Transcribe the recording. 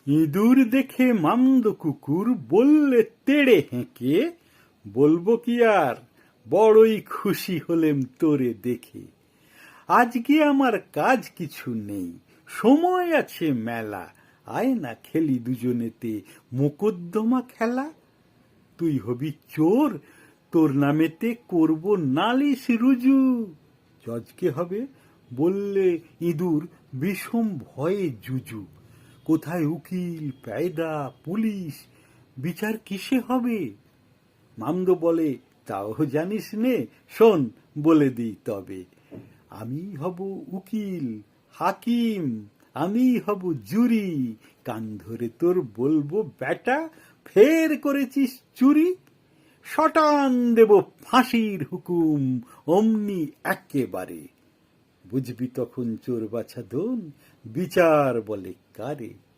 ইঁদুর দেখে মামদো কুকুর বললে তেড়ে হেঁকে, বলবো কি আর, বড়ই খুশি হলেম তোরে দেখে। আজকে আমার কাজ কিছু নেই, সময় আছে মেলা, আয় না খেলি দুজনেতে মোকদ্দমা খেলা। তুই হবি চোর, তোর নামেতে করব নালিশ রুজু। জজকে হবে, বললে ইঁদুর বিষম ভয়ে জুজু। কোথায় উকিল, পেয়দা, পুলিশ, বিচার কিসে হবে? মামদো বলে, তাও জানিস নে, শোন বলে দিই তবে। আমি হব উকিল, হাকিম, আমি হব জুরি, কান ধরে তোর বলবো বেটা, ফের করেছিস চুরি। শটান দেব ফাঁসির হুকুম অমনি একেবারে। বুঝবি তখন চোর বাছা দোন, বিচার বলে কারে।